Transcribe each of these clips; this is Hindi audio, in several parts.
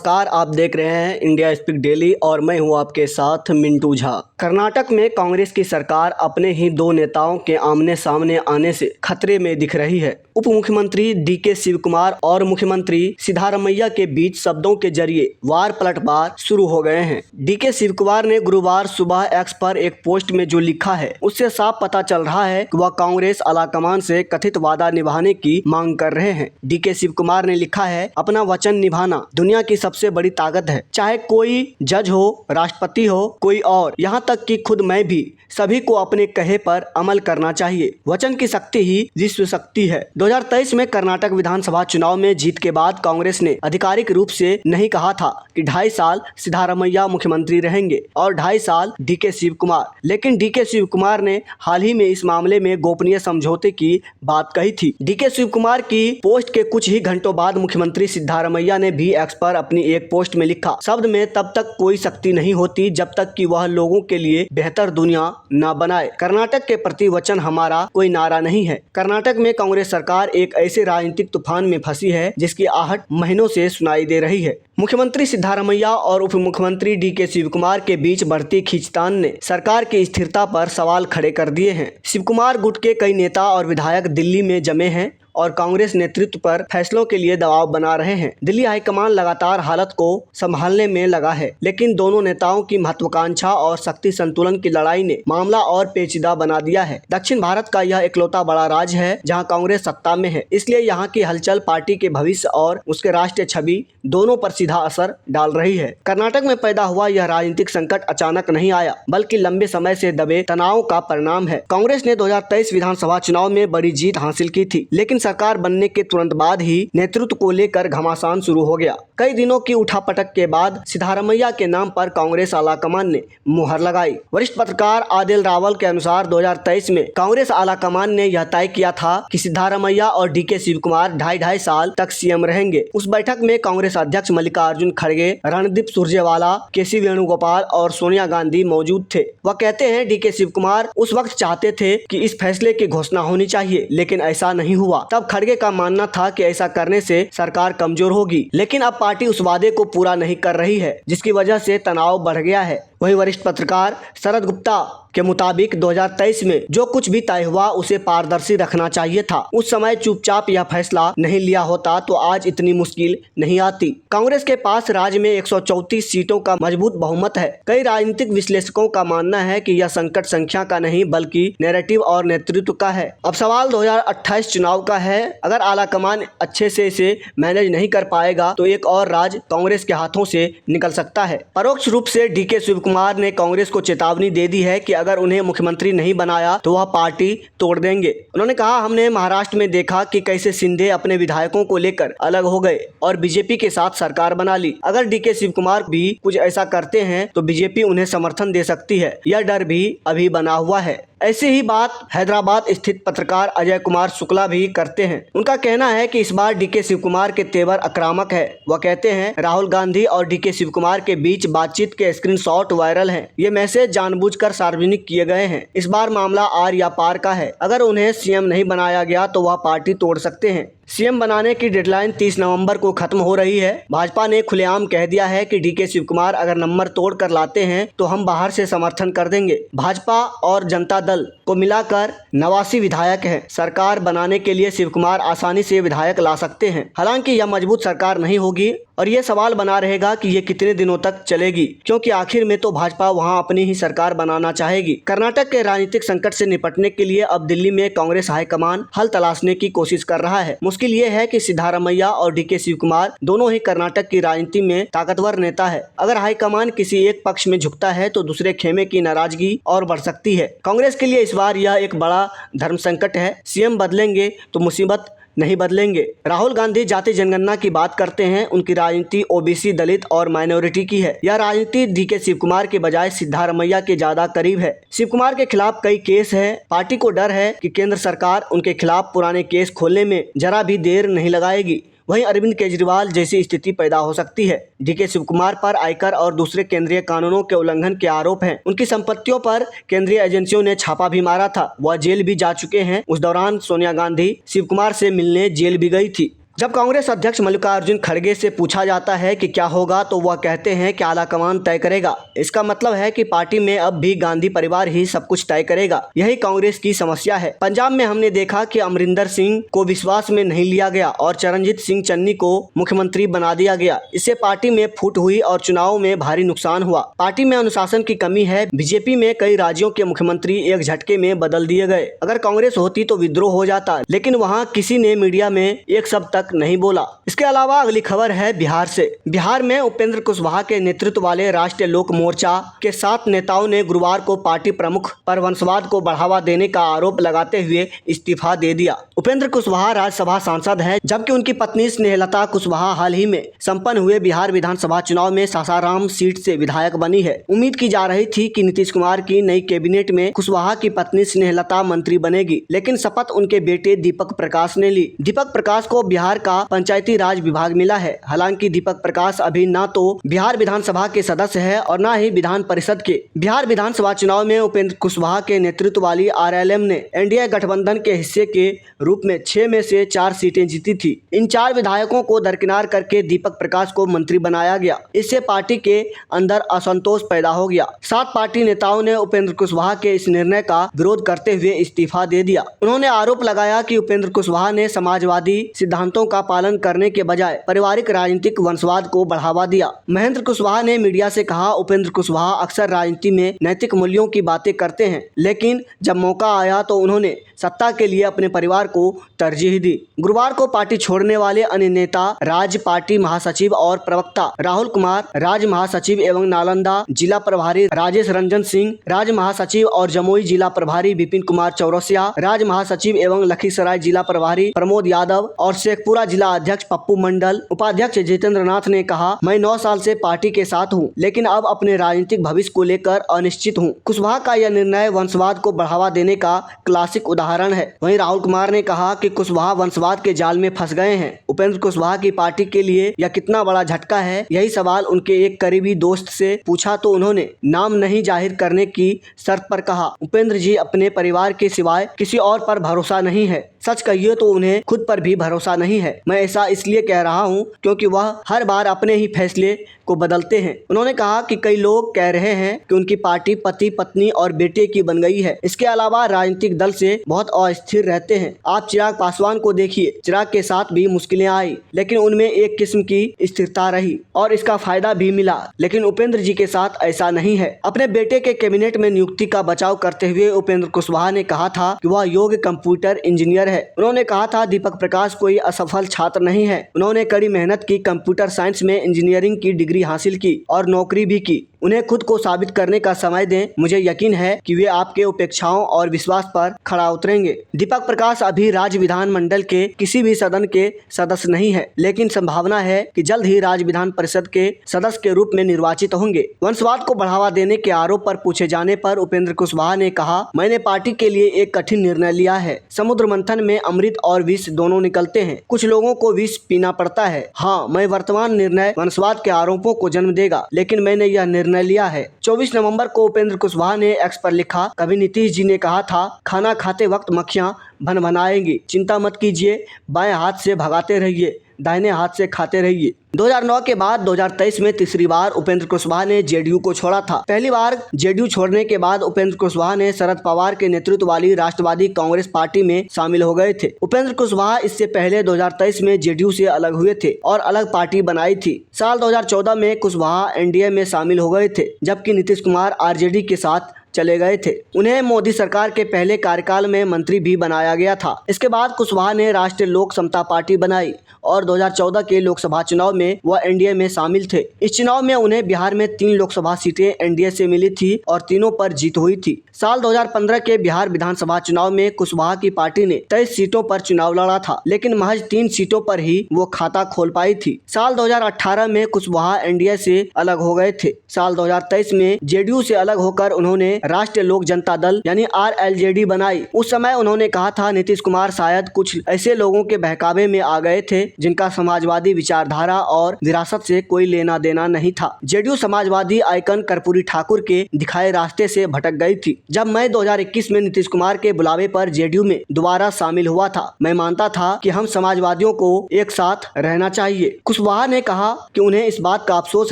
नमस्कार, आप देख रहे हैं इंडिया स्पीक डेली और मैं हूं आपके साथ मिंटू झा। कर्नाटक में कांग्रेस की सरकार अपने ही दो नेताओं के आमने सामने आने से खतरे में दिख रही है। उप मुख्यमंत्री डीके शिव कुमार और मुख्यमंत्री सिद्धारमैया के बीच शब्दों के जरिए वार पलटवार शुरू हो गए हैं। डीके शिव कुमार ने गुरुवार सुबह एक्स पर एक पोस्ट में जो लिखा है उससे साफ पता चल रहा है कि वह कांग्रेस आलाकमान से कथित वादा निभाने की मांग कर रहे हैं। डीके शिव कुमार ने लिखा है, अपना वचन निभाना दुनिया की सबसे बड़ी ताकत है। चाहे कोई जज हो, राष्ट्रपति हो, कोई और, यहाँ तक कि खुद मैं भी, सभी को अपने कहे पर अमल करना चाहिए। वचन की शक्ति ही विश्व शक्ति है। 2023 में कर्नाटक विधानसभा चुनाव में जीत के बाद कांग्रेस ने आधिकारिक रूप से नहीं कहा था कि 2.5 साल सिद्धारमैया मुख्यमंत्री रहेंगे और 2.5 साल डीके शिव कुमार, लेकिन डीके शिव कुमार ने हाल ही में इस मामले में गोपनीय समझौते की बात कही थी। डीके शिव कुमार की पोस्ट के कुछ ही घंटों बाद मुख्यमंत्री सिद्धारमैया ने भी एक्स पर अपनी एक पोस्ट में लिखा, शब्द में तब तक कोई शक्ति नहीं होती जब तक कि वह लोगों के लिए बेहतर दुनिया न बनाए। कर्नाटक के प्रति वचन हमारा कोई नारा नहीं है। कर्नाटक में कांग्रेस सरकार एक ऐसे राजनीतिक तूफान में फंसी है जिसकी आहट महीनों से सुनाई दे रही है। मुख्यमंत्री सिद्धारमैया और उप मुख्यमंत्री डीके शिव कुमार के बीच बढ़ती खींचतान ने सरकार की स्थिरता पर सवाल खड़े कर दिए हैं। शिव कुमार गुट के कई नेता और विधायक दिल्ली में जमे हैं और कांग्रेस नेतृत्व पर फैसलों के लिए दबाव बना रहे हैं। दिल्ली हाईकमान लगातार हालत को संभालने में लगा है, लेकिन दोनों नेताओं की महत्वाकांक्षा और शक्ति संतुलन की लड़ाई ने मामला और पेचीदा बना दिया है। दक्षिण भारत का यह इकलौता बड़ा राज्य है जहां कांग्रेस सत्ता में है, इसलिए यहाँ की हलचल पार्टी के भविष्य और उसके राष्ट्रीय छवि दोनों पर सीधा असर डाल रही है। कर्नाटक में पैदा हुआ यह राजनीतिक संकट अचानक नहीं आया, बल्कि लंबे समय से दबे तनाव का परिणाम है। कांग्रेस ने 2023 विधानसभा चुनाव में बड़ी जीत हासिल की थी, लेकिन सरकार बनने के तुरंत बाद ही नेतृत्व को लेकर घमासान शुरू हो गया। कई दिनों की उठापटक के बाद सिद्धारमैया के नाम पर कांग्रेस आलाकमान ने मुहर लगाई। वरिष्ठ पत्रकार आदिल रावल के अनुसार 2023 में कांग्रेस आलाकमान ने यह तय किया था कि सिद्धारमैया और डीके शिव कुमार 2.5 साल तक सीएम रहेंगे। उस बैठक में कांग्रेस अध्यक्ष मल्लिकार्जुन खड़गे, रणदीप सुरजेवाला, केसी वेणुगोपाल और सोनिया गांधी मौजूद थे। वह कहते हैं, डीके शिव कुमार उस वक्त चाहते थे कि इस फैसले की घोषणा होनी चाहिए, लेकिन ऐसा नहीं हुआ। तब खड़गे का मानना था कि ऐसा करने से सरकार कमजोर होगी, लेकिन अब पार्टी उस वादे को पूरा नहीं कर रही है, जिसकी वजह से तनाव बढ़ गया है। वही वरिष्ठ पत्रकार शरद गुप्ता के मुताबिक 2023 में जो कुछ भी तय हुआ उसे पारदर्शी रखना चाहिए था। उस समय चुपचाप यह फैसला नहीं लिया होता तो आज इतनी मुश्किल नहीं आती। कांग्रेस के पास राज्य में 134 सीटों का मजबूत बहुमत है। कई राजनीतिक विश्लेषकों का मानना है कि यह संकट संख्या का नहीं बल्कि नैरेटिव और नेतृत्व का है। अब सवाल 2028 चुनाव का है। अगर आलाकमान अच्छे से इसे मैनेज नहीं कर पाएगा तो एक और राज कांग्रेस के हाथों से निकल सकता है। परोक्ष रूप से डीके शिव कुमार ने कांग्रेस को चेतावनी दे दी है कि अगर उन्हें मुख्यमंत्री नहीं बनाया तो वह पार्टी तोड़ देंगे। उन्होंने कहा, हमने महाराष्ट्र में देखा कि कैसे शिंदे अपने विधायकों को लेकर अलग हो गए और बीजेपी के साथ सरकार बना ली। अगर डीके शिव कुमार भी कुछ ऐसा करते हैं तो बीजेपी उन्हें समर्थन दे सकती है। यह डर भी अभी बना हुआ है। ऐसी ही बात हैदराबाद स्थित पत्रकार अजय कुमार शुक्ला भी करते हैं। उनका कहना है कि इस बार डीके शिव कुमार के तेवर आक्रामक है। वह कहते हैं, राहुल गांधी और डीके शिव कुमार के बीच बातचीत के स्क्रीनशॉट वायरल हैं। ये मैसेज जानबूझकर सार्वजनिक किए गए हैं। इस बार मामला आर या पार का है। अगर उन्हें सीएम नहीं बनाया गया तो वह पार्टी तोड़ सकते हैं। सीएम बनाने की डेडलाइन 30 नवंबर को खत्म हो रही है। भाजपा ने खुलेआम कह दिया है कि डीके शिव कुमार अगर नंबर तोड़ कर लाते हैं तो हम बाहर से समर्थन कर देंगे। भाजपा और जनता दल को मिलाकर 89 विधायक हैं। सरकार बनाने के लिए शिव कुमार आसानी से विधायक ला सकते हैं। हालांकि यह मजबूत सरकार नहीं होगी और ये सवाल बना रहेगा कि ये कितने दिनों तक चलेगी, क्योंकि आखिर में तो भाजपा वहां अपनी ही सरकार बनाना चाहेगी। कर्नाटक के राजनीतिक संकट से निपटने के लिए अब दिल्ली में कांग्रेस हाईकमान हल तलाशने की कोशिश कर रहा है। मुश्किल ये है कि सिद्धारमैया और डीके शिव कुमार दोनों ही कर्नाटक की राजनीति में ताकतवर नेता है। अगर हाईकमान किसी एक पक्ष में झुकता है तो दूसरे खेमे की नाराजगी और बढ़ सकती है। कांग्रेस के लिए इस बार यह एक बड़ा धर्म संकट है। सीएम बदलेंगे तो मुसीबत नहीं बदलेंगे। राहुल गांधी जाति जनगणना की बात करते हैं। उनकी राजनीति ओबीसी, दलित और माइनॉरिटी की है। यह राजनीति डीके शिव कुमार के बजाय सिद्धारमैया के ज्यादा करीब है। शिव कुमार के खिलाफ कई केस है। पार्टी को डर है कि केंद्र सरकार उनके खिलाफ पुराने केस खोलने में जरा भी देर नहीं लगाएगी। वहीं अरविंद केजरीवाल जैसी स्थिति पैदा हो सकती है। डीके शिव कुमार पर आयकर और दूसरे केंद्रीय कानूनों के उल्लंघन के आरोप हैं। उनकी संपत्तियों पर केंद्रीय एजेंसियों ने छापा भी मारा था। वह जेल भी जा चुके हैं। उस दौरान सोनिया गांधी शिव कुमार से मिलने जेल भी गई थी। जब कांग्रेस अध्यक्ष मल्लिकार्जुन खड़गे से पूछा जाता है कि क्या होगा तो वह कहते हैं कि आलाकमान तय करेगा। इसका मतलब है कि पार्टी में अब भी गांधी परिवार ही सब कुछ तय करेगा। यही कांग्रेस की समस्या है। पंजाब में हमने देखा कि अमरिंदर सिंह को विश्वास में नहीं लिया गया और चरणजीत सिंह चन्नी को मुख्यमंत्री बना दिया गया। इससे पार्टी में फूट हुई और चुनाव में भारी नुकसान हुआ। पार्टी में अनुशासन की कमी है। बीजेपी में कई राज्यों के मुख्यमंत्री एक झटके में बदल दिए गए। अगर कांग्रेस होती तो विद्रोह हो जाता, लेकिन वहाँ किसी ने मीडिया में एक शब्द तक नहीं बोला। इसके अलावा अगली खबर है बिहार से। बिहार में उपेंद्र कुशवाहा के नेतृत्व वाले राष्ट्रीय लोक मोर्चा के 7 नेताओं ने गुरुवार को पार्टी प्रमुख पर वंशवाद को बढ़ावा देने का आरोप लगाते हुए इस्तीफा दे दिया। उपेंद्र कुशवाहा राज्यसभा सांसद है, जबकि उनकी पत्नी स्नेहलता कुशवाहा हाल ही में संपन्न हुए बिहार विधानसभा चुनाव में सासाराम सीट से विधायक बनी है। उम्मीद की जा रही थी कि नीतीश कुमार की नई कैबिनेट में कुशवाहा की पत्नी स्नेहलता मंत्री बनेगी, लेकिन शपथ उनके बेटे दीपक प्रकाश ने ली। दीपक प्रकाश को बिहार का पंचायती राज विभाग मिला है। हालांकि दीपक प्रकाश अभी न तो बिहार विधानसभा के सदस्य है और न ही विधान परिषद के। बिहार विधानसभा चुनाव में उपेंद्र कुशवाहा के नेतृत्व वाली आरएलएम ने एनडीए गठबंधन के हिस्से के रूप में 6 में से 4 सीटें जीती थी। इन 4 विधायकों को दरकिनार करके दीपक प्रकाश को मंत्री बनाया गया। इससे पार्टी के अंदर असंतोष पैदा हो गया। 7 पार्टी नेताओं ने उपेंद्र कुशवाहा के इस निर्णय का विरोध करते हुए इस्तीफा दे दिया। उन्होंने आरोप लगाया कि उपेंद्र कुशवाहा ने समाजवादी सिद्धांतों का पालन करने के बजाय पारिवारिक राजनीतिक वंशवाद को बढ़ावा दिया। महेंद्र कुशवाहा ने मीडिया से कहा, उपेंद्र कुशवाहा अक्सर राजनीति में नैतिक मूल्यों की बातें करते हैं, लेकिन जब मौका आया तो उन्होंने सत्ता के लिए अपने परिवार को तरजीह दी। गुरुवार को पार्टी छोड़ने वाले अन्य नेता राज्य पार्टी महासचिव और प्रवक्ता राहुल कुमार, राज्य महासचिव एवं नालंदा जिला प्रभारी राजेश रंजन सिंह, राज्य महासचिव और जमुई जिला प्रभारी विपिन कुमार चौरसिया, राज्य महासचिव एवं लखीसराय जिला प्रभारी प्रमोद यादव और शेखपुरा जिला अध्यक्ष पप्पू मंडल, उपाध्यक्ष जितेंद्र नाथ ने कहा, मैं 9 साल से पार्टी के साथ हूं, लेकिन अब अपने राजनीतिक भविष्य को लेकर अनिश्चित हूं। कुशवाहा का यह निर्णय वंशवाद को बढ़ावा देने का क्लासिक उदाहरण है। वहीं राहुल कुमार ने कहा कि कुशवाहा वंशवाद के जाल में फंस गए हैं। उपेंद्र कुशवाहा की पार्टी के लिए यह कितना बड़ा झटका है, यही सवाल उनके एक करीबी दोस्त से पूछा तो उन्होंने नाम नहीं जाहिर करने की शर्त पर कहा, उपेंद्र जी अपने परिवार के सिवाय किसी और पर भरोसा नहीं है। सच कहिए तो उन्हें खुद पर भी भरोसा नहीं है। मैं ऐसा इसलिए कह रहा हूं क्योंकि वह हर बार अपने ही फैसले को बदलते हैं। उन्होंने कहा कि कई लोग कह रहे हैं कि उनकी पार्टी पति, पत्नी और बेटे की बन गई है। इसके अलावा राजनीतिक दल से बहुत अस्थिर रहते हैं। आप चिराग पासवान को देखिए, चिराग के साथ भी मुश्किलें आई, लेकिन उनमें एक किस्म की स्थिरता रही और इसका फायदा भी मिला। लेकिन उपेंद्र जी के साथ ऐसा नहीं है। अपने बेटे के कैबिनेट में नियुक्ति का बचाव करते हुए उपेंद्र कुशवाहा ने कहा था कि वह योग्य कंप्यूटर इंजीनियर है। उन्होंने कहा था दीपक प्रकाश कोई असफल छात्र नहीं है। उन्होंने कड़ी मेहनत की, कंप्यूटर साइंस में इंजीनियरिंग की डिग्री हासिल की और नौकरी भी की। उन्हें खुद को साबित करने का समय दें। मुझे यकीन है कि वे आपके उपेक्षाओं और विश्वास पर खड़ा उतरेंगे। दीपक प्रकाश अभी राज्य विधानमंडल के किसी भी सदन के सदस्य नहीं है, लेकिन संभावना है कि जल्द ही राज्य विधान परिषद के सदस्य के रूप में निर्वाचित होंगे। वंशवाद को बढ़ावा देने के आरोप पर पूछे जाने पर उपेंद्र कुशवाहा ने कहा, मैंने पार्टी के लिए एक कठिन निर्णय लिया है। समुद्र मंथन में अमृत और विष दोनों निकलते हैं। कुछ लोगों को विष पीना पड़ता है। हाँ, मैं वर्तमान निर्णय वंशवाद के आरोपों को जन्म देगा, लेकिन मैंने यह निर्णय लिया है। 24 नवंबर को उपेंद्र कुशवाहा ने एक्स पर लिखा, कभी नीतीश जी ने कहा था खाना खाते वक्त मक्खियां भनभनाएंगी, चिंता मत कीजिए, बाएं हाथ से भगाते रहिए, दाहिने हाथ से खाते रहिए। 2009 के बाद 2023 में तीसरी बार उपेंद्र कुशवाहा ने जेडीयू को छोड़ा था। पहली बार जेडीयू छोड़ने के बाद उपेंद्र कुशवाहा ने शरद पवार के नेतृत्व वाली राष्ट्रवादी कांग्रेस पार्टी में शामिल हो गए थे। उपेंद्र कुशवाहा इससे पहले 2023 में जेडीयू से अलग हुए थे और अलग पार्टी बनाई थी। साल 2014 में कुशवाहा एनडीए में शामिल हो गए थे, जबकि नीतीश कुमार आरजेडी के साथ चले गए थे। उन्हें मोदी सरकार के पहले कार्यकाल में मंत्री भी बनाया गया था। इसके बाद कुशवाहा ने राष्ट्रीय लोक समता पार्टी बनाई और 2014 के लोकसभा चुनाव में वह एनडीए में शामिल थे। इस चुनाव में उन्हें बिहार में 3 लोकसभा सीटें एनडीए से मिली थी और तीनों पर जीत हुई थी। साल 2015 के बिहार विधानसभा चुनाव में कुशवाहा की पार्टी ने 23 सीटों पर चुनाव लड़ा था, लेकिन महज 3 सीटों पर ही वो खाता खोल पाई थी। साल 2018 में कुशवाहा एनडीए से अलग हो गए थे। साल 2023 में जेडीयू से अलग होकर उन्होंने राष्ट्रीय लोक जनता दल यानी आरएलजेडी बनाई। उस समय उन्होंने कहा था नीतीश कुमार शायद कुछ ऐसे लोगों के बहकावे में आ गए थे जिनका समाजवादी विचारधारा और विरासत से कोई लेना देना नहीं था। जेडीयू समाजवादी आइकन कर्पूरी ठाकुर के दिखाए रास्ते से भटक गई थी। जब मैं 2021 में नीतीश कुमार के बुलावे पर जेडीयू में दोबारा शामिल हुआ था, मैं मानता था कि हम समाजवादियों को एक साथ रहना चाहिए। कुशवाहा ने कहा कि उन्हें इस बात का अफसोस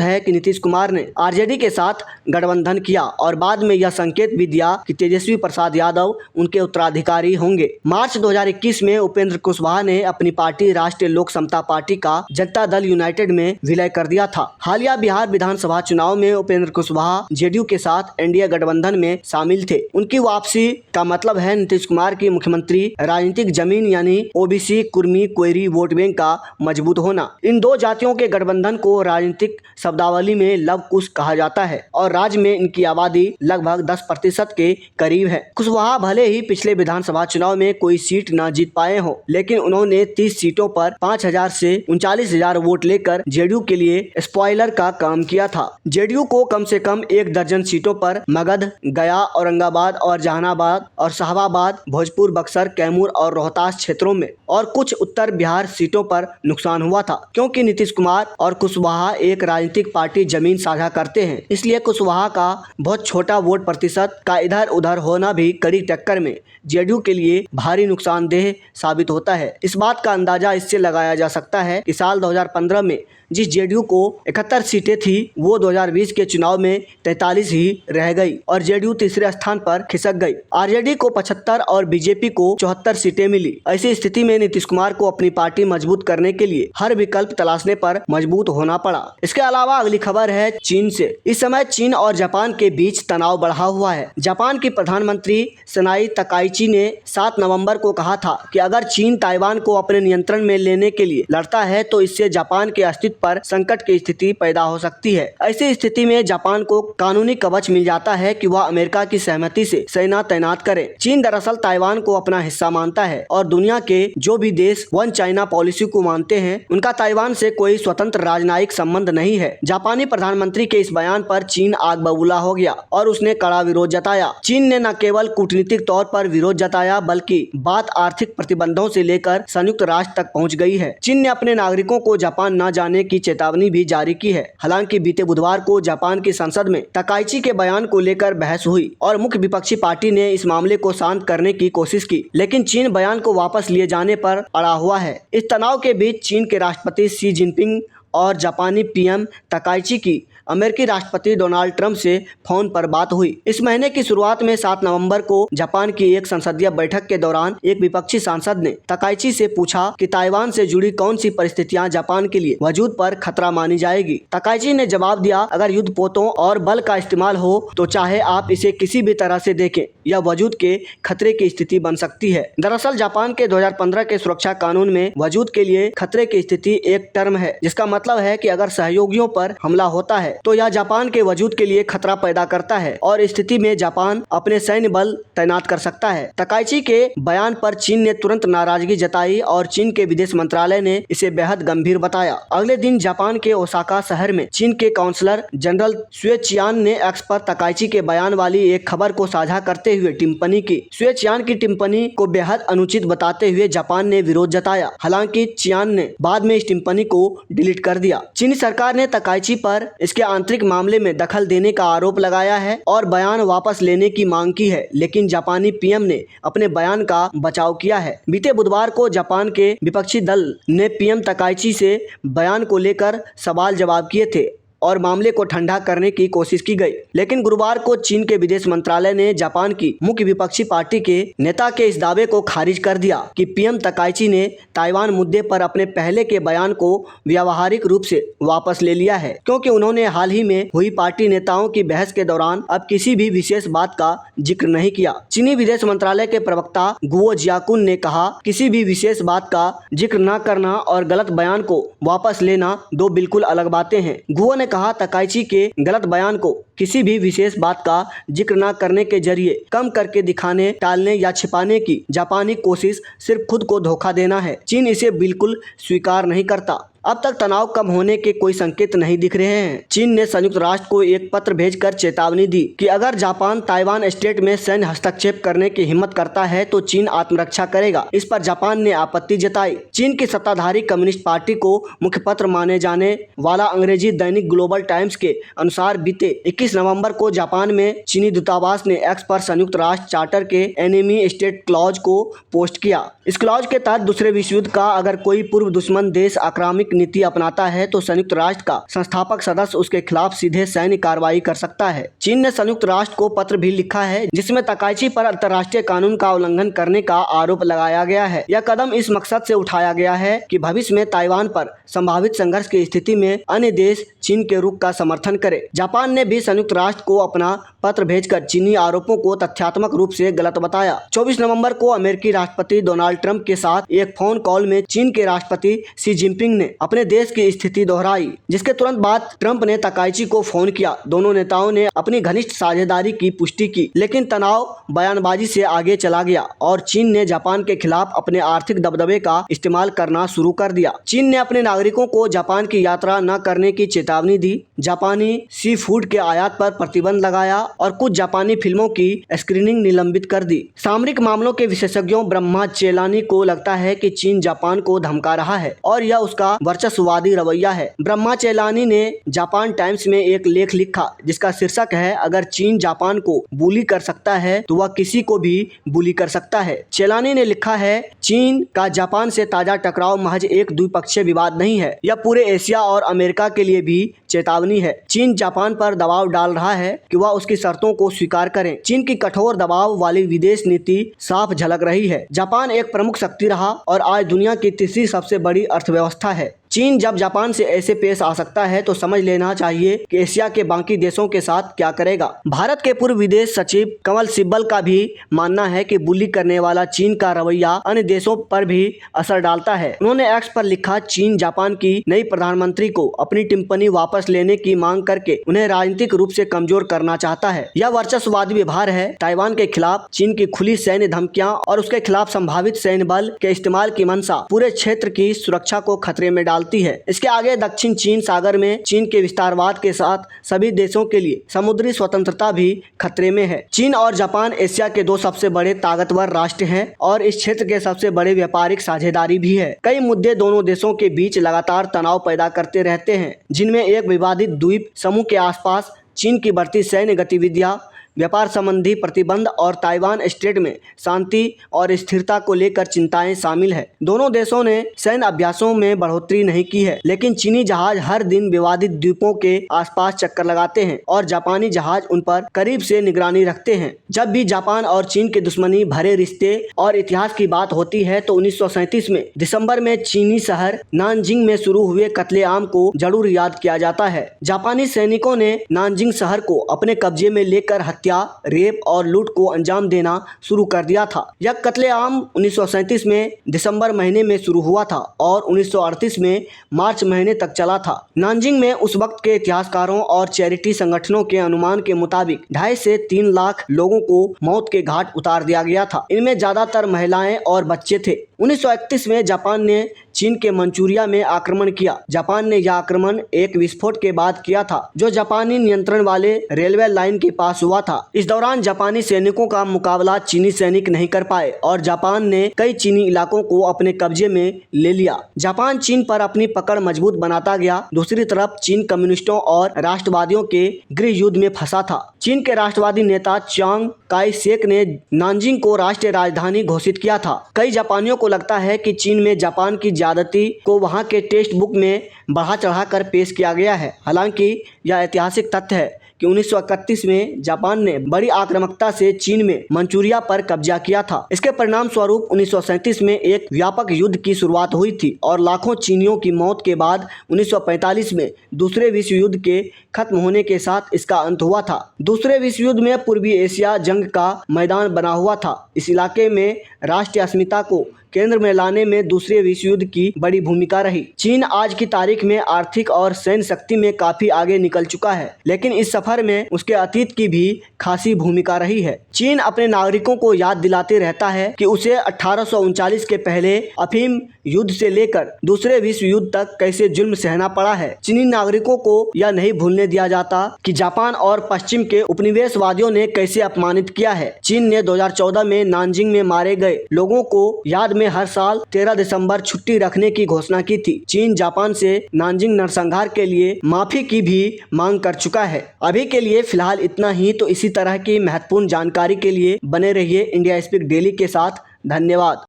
है कि नीतीश कुमार ने आरजेडी के साथ गठबंधन किया और बाद में यह संकेत भी दिया कि तेजस्वी प्रसाद यादव उनके उत्तराधिकारी होंगे। मार्च 2021 में उपेंद्र कुशवाहा ने अपनी पार्टी राष्ट्रीय लोक समता पार्टी का जनता दल यूनाइटेड में विलय कर दिया था। हालिया बिहार विधानसभा चुनाव में उपेंद्र कुशवाहा जेडीयू के साथ एनडीए गठबंधन में शामिल थे। उनकी वापसी का मतलब है नीतीश कुमार की मुख्यमंत्री राजनीतिक जमीन यानी OBC, Kurmi, Koeri vote bank का मजबूत होना। इन दो जातियों के गठबंधन को राजनीतिक शब्दावली में लव कुश कहा जाता है और राज्य में इनकी आबादी लगभग 10% के करीब है। कुशवाहा भले ही पिछले विधानसभा चुनाव में कोई सीट न जीत पाए हो, लेकिन उन्होंने 30 सीटों पर 5000 से 39,000 वोट लेकर जेडीयू के लिए स्पॉइलर का काम किया था। जेडीयू को कम से कम 1 दर्जन सीटों पर मगध, गया, औरंगाबाद और जहानाबाद और शाहबाद, भोजपुर, बक्सर, कैमूर और रोहतास क्षेत्रों में और कुछ उत्तर बिहार सीटों पर नुकसान हुआ था। क्योंकि नीतीश कुमार और कुशवाहा एक राजनीतिक पार्टी जमीन साझा करते हैं, इसलिए कुशवाहा का बहुत छोटा वोट प्रतिशत का इधर उधर होना भी कड़ी टक्कर में जेडीयू के लिए भारी नुकसानदेह साबित होता है। इस बात का अंदाजा इससे लगाया जा सकता है कि साल 2015 में जिस जेडीयू को 71 सीटें थी, वो 2020 के चुनाव में 43 ही रह गई और जेडीयू तीसरे स्थान पर खिसक गई। आरजेडी को 75 और बीजेपी को 74 सीटें मिली। ऐसी स्थिति में नीतीश कुमार को अपनी पार्टी मजबूत करने के लिए हर विकल्प तलाशने पर मजबूत होना पड़ा। इसके अलावा अगली खबर है चीन से। इस समय चीन और जापान के बीच तनाव बढ़ा हुआ है। जापान की प्रधानमंत्री सनाई तकाइची ने 7 नवंबर को कहा था कि अगर चीन ताइवान को अपने नियंत्रण में लेने के लिए लड़ता है तो इससे जापान के अस्तित्व पर संकट की स्थिति पैदा हो सकती है। ऐसी स्थिति में जापान को कानूनी कवच मिल जाता है कि वह अमेरिका की सहमति से सेना तैनात करे। चीन दरअसल ताइवान को अपना हिस्सा मानता है और दुनिया के जो भी देश वन चाइना पॉलिसी को मानते हैं, उनका ताइवान से कोई स्वतंत्र राजनयिक संबंध नहीं है। जापानी प्रधानमंत्री के इस बयान पर चीन आग बबूला हो गया और उसने कड़ा विरोध जताया। चीन ने न केवल कूटनीतिक तौर पर विरोध जताया, बल्कि बात आर्थिक प्रतिबंधों से लेकर संयुक्त राष्ट्र तक पहुँच गई है। चीन ने अपने नागरिकों को जापान न जाने की चेतावनी भी जारी की है। हालांकि बीते बुधवार को जापान की संसद में तकाइची के बयान को लेकर बहस हुई और मुख्य विपक्षी पार्टी ने इस मामले को शांत करने की कोशिश की, लेकिन चीन बयान को वापस लिए जाने पर अड़ा हुआ है। इस तनाव के बीच चीन के राष्ट्रपति शी जिनपिंग और जापानी पीएम तकाइची की अमेरिकी राष्ट्रपति डोनाल्ड ट्रंप से फोन पर बात हुई। इस महीने की शुरुआत में 7 नवंबर को जापान की एक संसदीय बैठक के दौरान एक विपक्षी सांसद ने तकाइची से पूछा कि ताइवान से जुड़ी कौन सी परिस्थितियां जापान के लिए वजूद पर खतरा मानी जाएगी। तकाइची ने जवाब दिया, अगर युद्धपोतों और बल का इस्तेमाल हो तो चाहे आप इसे किसी भी तरह से देखें, यह वजूद के खतरे की स्थिति बन सकती है। दरअसल जापान के 2015 के सुरक्षा कानून में वजूद के लिए खतरे की स्थिति एक टर्म है, जिसका मतलब है कि अगर सहयोगियों पर हमला होता है तो यह जापान के वजूद के लिए खतरा पैदा करता है और इस स्थिति में जापान अपने सैन्य बल तैनात कर सकता है। तकाइची के बयान पर चीन ने तुरंत नाराजगी जताई और चीन के विदेश मंत्रालय ने इसे बेहद गंभीर बताया। अगले दिन जापान के ओसाका शहर में चीन के काउंसलर जनरल सुए चियान ने एक्स पर तकाइची के बयान वाली एक खबर को साझा करते हुए टिप्पणी की। सुए चियान की टिप्पणी को बेहद अनुचित बताते हुए जापान ने विरोध जताया। हालांकि चियान ने बाद में इस टिप्पणी को डिलीट कर दिया। चीनी सरकार ने तकाइची पर इसके आंतरिक मामले में दखल देने का आरोप लगाया है और बयान वापस लेने की मांग की है, लेकिन जापानी पीएम ने अपने बयान का बचाव किया है। बीते बुधवार को जापान के विपक्षी दल ने पीएम तकाइची से बयान को लेकर सवाल जवाब किए थे और मामले को ठंडा करने की कोशिश की गई, लेकिन गुरुवार को चीन के विदेश मंत्रालय ने जापान की मुख्य विपक्षी पार्टी के नेता के इस दावे को खारिज कर दिया कि पीएम तकाइची ने ताइवान मुद्दे पर अपने पहले के बयान को व्यावहारिक रूप से वापस ले लिया है, क्योंकि उन्होंने हाल ही में हुई पार्टी नेताओं की बहस के दौरान अब किसी भी विशेष बात का जिक्र नहीं किया। चीनी विदेश मंत्रालय के प्रवक्ता गुओ जियाकुन ने कहा, किसी भी विशेष बात का जिक्र न करना और गलत बयान को वापस लेना दो बिल्कुल अलग बातें हैं। गुओ ने कहा, तकाइची के गलत बयान को किसी भी विशेष बात का जिक्र न करने के जरिए कम करके दिखाने, टालने या छिपाने की जापानी कोशिश सिर्फ खुद को धोखा देना है। चीन इसे बिल्कुल स्वीकार नहीं करता। अब तक तनाव कम होने के कोई संकेत नहीं दिख रहे हैं। चीन ने संयुक्त राष्ट्र को एक पत्र भेजकर चेतावनी दी कि अगर जापान ताइवान स्ट्रेट में सैन्य हस्तक्षेप करने की हिम्मत करता है तो चीन आत्मरक्षा करेगा। इस पर जापान ने आपत्ति जताई। चीन की सत्ताधारी कम्युनिस्ट पार्टी को मुख्य पत्र माने जाने वाला अंग्रेजी दैनिक ग्लोबल टाइम्स के अनुसार बीते 21 नवंबर को जापान में चीनी दूतावास ने एक्स पर संयुक्त राष्ट्र चार्टर के एनिमी स्टेट क्लॉज को पोस्ट किया। इस क्लॉज के तहत दूसरे विश्व युद्ध का अगर कोई पूर्व दुश्मन देश आक्रामक नीति अपनाता है तो संयुक्त राष्ट्र का संस्थापक सदस्य उसके खिलाफ सीधे सैन्य कार्रवाई कर सकता है। चीन ने संयुक्त राष्ट्र को पत्र भी लिखा है जिसमें तकाइची पर अंतर्राष्ट्रीय कानून का उल्लंघन करने का आरोप लगाया गया है। यह कदम इस मकसद से उठाया गया है कि भविष्य में ताइवान पर संभावित संघर्ष की स्थिति में अन्य देश चीन के रुख का समर्थन करे। जापान ने भी संयुक्त राष्ट्र को अपना पत्र भेजकर चीनी आरोपों को तथ्यात्मक रूप से गलत बताया। 24 नवंबर को अमेरिकी राष्ट्रपति डोनाल्ड ट्रंप के साथ एक फोन कॉल में चीन के राष्ट्रपति शी जिनपिंग ने अपने देश की स्थिति दोहराई, जिसके तुरंत बाद ट्रंप ने तकाइची को फोन किया। दोनों नेताओं ने अपनी घनिष्ठ साझेदारी की पुष्टि की, लेकिन तनाव बयानबाजी से आगे चला गया और चीन ने जापान के खिलाफ अपने आर्थिक दबदबे का इस्तेमाल करना शुरू कर दिया। चीन ने अपने नागरिकों को जापान की यात्रा न करने की चेतावनी दी, जापानी सी फूड के आयात पर प्रतिबंध लगाया और कुछ जापानी फिल्मों की स्क्रीनिंग निलंबित कर दी। सामरिक मामलों के विशेषज्ञों ब्रह्मा चेलानी को लगता है कि चीन जापान को धमका रहा है और यह उसका वर्चस्ववादी रवैया है। ब्रह्मा चेलानी ने जापान टाइम्स में एक लेख लिखा जिसका शीर्षक है, अगर चीन जापान को बुली कर सकता है तो वह किसी को भी बुली कर सकता है। चेलानी ने लिखा है, चीन का जापान से ताजा टकराव महज एक द्विपक्षीय विवाद नहीं है, यह पूरे एशिया और अमेरिका के लिए भी चेतावनी है। चीन जापान पर दबाव डाल रहा है कि वह उसकी शर्तों को स्वीकार करें। चीन की कठोर दबाव वाली विदेश नीति साफ झलक रही है। जापान एक प्रमुख शक्ति रहा और आज दुनिया की तीसरी सबसे बड़ी अर्थव्यवस्था है। चीन जब जापान से ऐसे पेश आ सकता है तो समझ लेना चाहिए कि एशिया के बाकी देशों के साथ क्या करेगा। भारत के पूर्व विदेश सचिव कमल सिब्बल का भी मानना है कि बुली करने वाला चीन का रवैया अन्य देशों पर भी असर डालता है। उन्होंने एक्स पर लिखा, चीन जापान की नई प्रधानमंत्री को अपनी टिप्पणी वापस लेने की मांग करके उन्हें राजनीतिक रूप से कमजोर करना चाहता है। यह वर्चस्ववादी व्यवहार है। ताइवान के खिलाफ चीन की खुली सैन्य धमकियां और उसके खिलाफ संभावित सैन्य बल के इस्तेमाल की मंशा पूरे क्षेत्र की सुरक्षा को खतरे में डालती है। इसके आगे दक्षिण चीन सागर में चीन के विस्तारवाद के साथ सभी देशों के लिए समुद्री स्वतंत्रता भी खतरे में है। चीन और जापान एशिया के दो सबसे बड़े ताकतवर राष्ट्र हैं और इस क्षेत्र के सबसे बड़े व्यापारिक साझेदारी भी है। कई मुद्दे दोनों देशों के बीच लगातार तनाव पैदा करते रहते हैं, जिनमें एक विवादित द्वीप समूह के आसपास चीन की बढ़ती सैन्य गतिविधियां, व्यापार संबंधी प्रतिबंध और ताइवान स्ट्रेट में शांति और स्थिरता को लेकर चिंताएं शामिल है। दोनों देशों ने सैन्य अभ्यासों में बढ़ोतरी नहीं की है, लेकिन चीनी जहाज हर दिन विवादित द्वीपों के आसपास चक्कर लगाते हैं और जापानी जहाज उन पर करीब से निगरानी रखते हैं। जब भी जापान और चीन के दुश्मनी भरे रिश्ते और इतिहास की बात होती है तो 1937 में दिसंबर में चीनी शहर नानजिंग में शुरू हुए कत्लेआम को जरूर याद किया जाता है। जापानी सैनिकों ने नानजिंग शहर को अपने कब्जे में लेकर हत्या, रेप और लूट को अंजाम देना शुरू कर दिया था। यह कत्लेआम 1937 में दिसंबर महीने में शुरू हुआ था और 1938 में मार्च महीने तक चला था। नानजिंग में उस वक्त के इतिहासकारों और चैरिटी संगठनों के अनुमान के मुताबिक 2.5 से 3 लाख लोगों को मौत के घाट उतार दिया गया था। इनमें ज्यादातर महिलाएं और बच्चे थे। 1931 में जापान ने चीन के मंचूरिया में आक्रमण किया। जापान ने यह आक्रमण एक विस्फोट के बाद किया था जो जापानी नियंत्रण वाले रेलवे लाइन के पास हुआ था। इस दौरान जापानी सैनिकों का मुकाबला चीनी सैनिक नहीं कर पाए और जापान ने कई चीनी इलाकों को अपने कब्जे में ले लिया। जापान चीन पर अपनी पकड़ मजबूत बनाता गया। दूसरी तरफ चीन कम्युनिस्टों और राष्ट्रवादियों के गृह युद्ध में फंसा था। चीन के राष्ट्रवादी नेता चियांग काई शेक ने नानजिंग को राष्ट्रीय राजधानी घोषित किया था। कई जापानियों को लगता है कि चीन में जापान की ज्यादती को वहां के टेक्स्ट बुक में बढ़ा चढ़ाकर पेश किया गया है। हालांकि यह ऐतिहासिक तथ्य है कि 1931 में जापान ने बड़ी आक्रामकता से चीन में मंचूरिया पर कब्जा किया था। इसके परिणाम स्वरूप 1937 में एक व्यापक युद्ध की शुरुआत हुई थी और लाखों चीनियों की मौत के बाद 1945 में दूसरे विश्व युद्ध के खत्म होने के साथ इसका अंत हुआ था। दूसरे विश्व युद्ध में पूर्वी एशिया जंग का मैदान बना हुआ था। इस इलाके में राष्ट्रीय अस्मिता को केंद्र में लाने में दूसरे विश्व युद्ध की बड़ी भूमिका रही। चीन आज की तारीख में आर्थिक और सैन्य शक्ति में काफी आगे निकल चुका है, लेकिन इस सफर में उसके अतीत की भी खासी भूमिका रही है। चीन अपने नागरिकों को याद दिलाते रहता है कि उसे 1839 के पहले अफीम युद्ध से लेकर दूसरे विश्व युद्ध तक कैसे जुल्म सहना पड़ा है। चीनी नागरिकों को यह नहीं भूलने दिया जाता कि जापान और पश्चिम के उपनिवेशवादियों ने कैसे अपमानित किया है। चीन ने 2014 में नानजिंग में मारे गए लोगों को याद में हर साल 13 दिसंबर छुट्टी रखने की घोषणा की थी। चीन जापान से नानजिंग नरसंहार के लिए माफी की भी मांग कर चुका है। अभी के लिए फिलहाल इतना ही। तो इसी तरह की महत्वपूर्ण जानकारी के लिए बने रहिए इंडिया स्पीक डेली के साथ। धन्यवाद।